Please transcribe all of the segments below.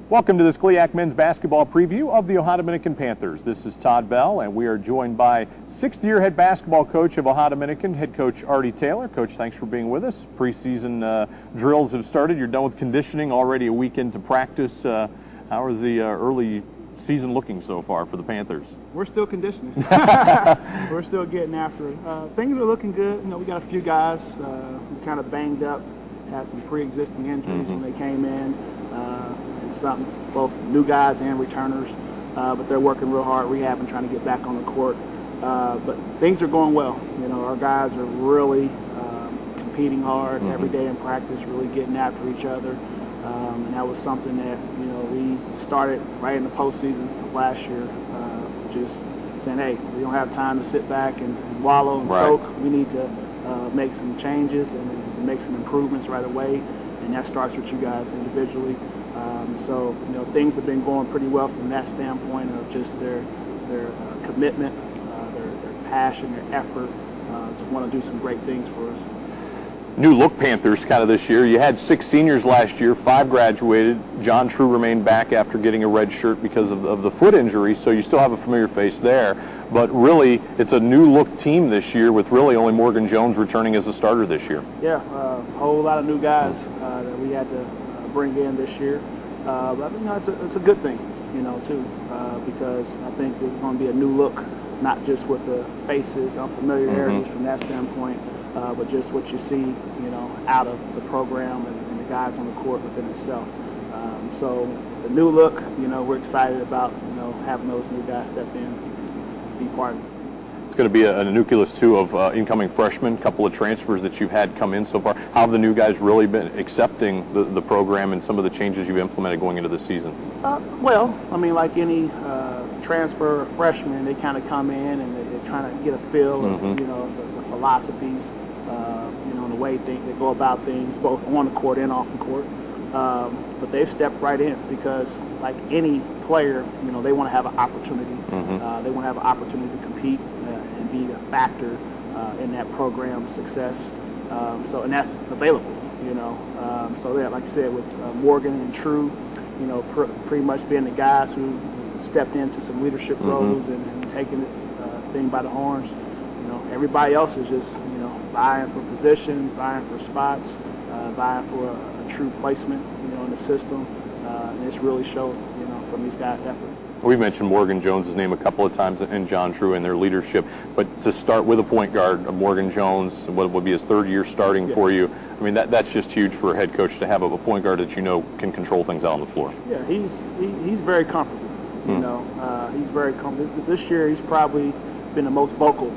Welcome to this GLIAC men's basketball preview of the Ohio Dominican Panthers. This is Todd Bell, and we are joined by sixth-year head basketball coach of Ohio Dominican, head coach Artie Taylor. Coach, thanks for being with us. Preseason drills have started. You're done with conditioning, already a week into practice. How is the early season looking so far for the Panthers? We're still conditioning. We're still getting after it. Things are looking good. You know, we got a few guys who kind of banged up, had some pre-existing injuries when they came in. Both new guys and returners, but they're working real hard, rehabbing, trying to get back on the court. But things are going well. You know, our guys are really competing hard every day in practice, really getting after each other. And that was something that, you know, we started right in the postseason of last year, just saying, hey, we don't have time to sit back and wallow and soak. We need to make some changes and make some improvements right away, and that starts with you guys individually. So, you know, things have been going pretty well from that standpoint of just their commitment, their passion, their effort to want to do some great things for us. New look Panthers kind of this year. You had 6 seniors last year, 5 graduated. John True remained back after getting a red shirt because of the foot injury, so you still have a familiar face there. But really, it's a new look team this year with really only Morgan Jones returning as a starter this year. Yeah, a whole lot of new guys that we had to bring in this year. But, you know, it's a good thing, you know, too, because I think there's going to be a new look, not just with the faces, unfamiliarities from that standpoint, but just what you see, you know, out of the program and the guys on the court within itself. So the new look, you know, we're excited about, you know, having those new guys step in, be part of it. It's going to be a nucleus, too, of incoming freshmen, a couple of transfers that you've had come in so far. How have the new guys really been accepting the program and some of the changes you've implemented going into the season? Well, I mean, like any transfer or freshman, they kind of come in and they're trying to get a feel of, you know, the philosophies, you know, and the way they go about things, both on the court and off the court. But they've stepped right in because, like any player, you know, they want to have an opportunity. They want to have an opportunity to compete and be a factor in that program's success. And that's available, you know. So yeah, like I said, with Morgan and True, you know, pretty much being the guys who stepped into some leadership roles and taking the thing by the horns. You know, everybody else is just, you know, vying for positions, vying for spots, vying for a true placement, you know, in the system. And it's really showed, you know, from these guys' effort. We've mentioned Morgan Jones' name a couple of times and John True and their leadership, but to start with a point guard, Morgan Jones, what would be his 3rd year starting for you, I mean, that's just huge for a head coach to have a point guard that you know can control things out on the floor. Yeah, he's very comfortable, you know. He's very comfortable. This year he's probably been the most vocal,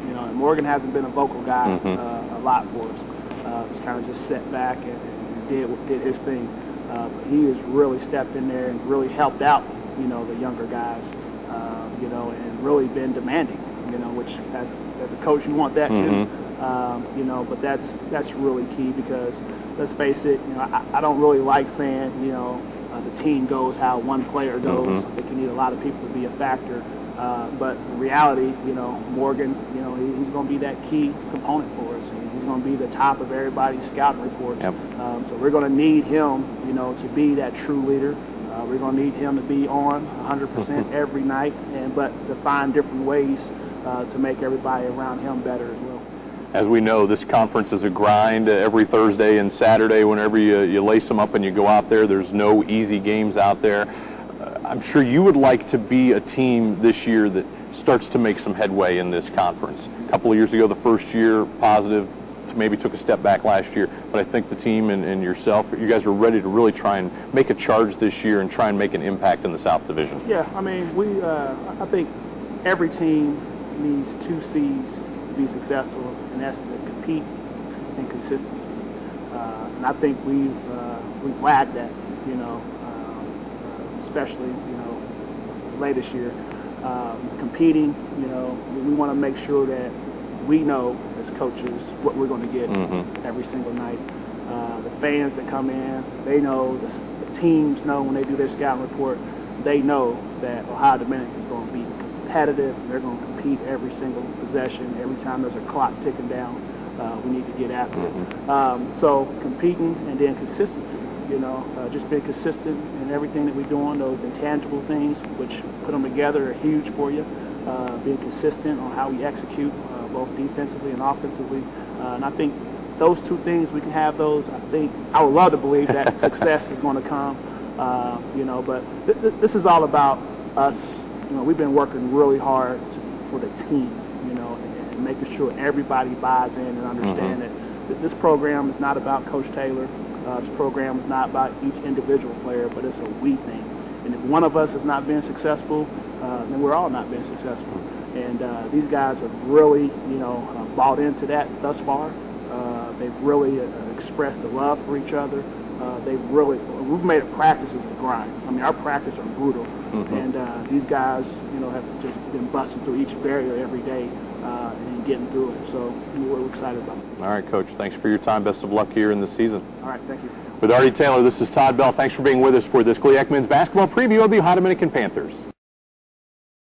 you know, and Morgan hasn't been a vocal guy a lot for us. He's kind of just sat back and did his thing. But he has really stepped in there and really helped out, you know, the younger guys, you know, and really been demanding, you know, which as a coach you want that too, you know, but that's really key because let's face it, you know, I don't really like saying, you know, the team goes how one player goes. I think you need a lot of people to be a factor, but in reality, you know, Morgan, you know, he's going to be that key component for us, and he's going to be the top of everybody's scouting reports. So we're going to need him, you know, to be that true leader. We're going to need him to be on 100% every night, but to find different ways to make everybody around him better as well. As we know, this conference is a grind every Thursday and Saturday. Whenever you lace them up and you go out there, there's no easy games out there. I'm sure you would like to be a team this year that starts to make some headway in this conference. A couple of years ago, the first year, positive, maybe took a step back last year, but I think the team and yourself, you guys are ready to really try and make a charge this year and try and make an impact in the South Division. Yeah, I mean, I think every team needs 2 C's to be successful, and that's to compete and consistency. And I think we've lacked that, you know, especially, you know, late this year. Competing, you know, we want to make sure that we know as coaches what we're going to get every single night. The fans that come in, they know, the teams know when they do their scouting report, they know that Ohio Dominican is going to be competitive. They're going to compete every single possession. Every time there's a clock ticking down, we need to get after it. So competing and then consistency. You just being consistent in everything that we're doing. Those intangible things, which put them together, are huge for you. Being consistent on how we execute, both defensively and offensively. And I think those two things, we can have those. I would love to believe that success is going to come. But this is all about us. We've been working really hard for the team, and making sure everybody buys in and understand that this program is not about Coach Taylor. This program is not about each individual player, but it's a we thing. And if one of us is not being successful, then we're all not being successful. And these guys have really, bought into that thus far. They've really expressed the love for each other. We've made it practice as a grind. I mean, our practices are brutal, and these guys, have just been busting through each barrier every day and getting through it. So we're excited about it. All right, Coach. Thanks for your time. Best of luck here in the season. All right, thank you. With Artie Taylor, this is Todd Bell. Thanks for being with us for this GLIAC men's basketball preview of the Ohio Dominican Panthers.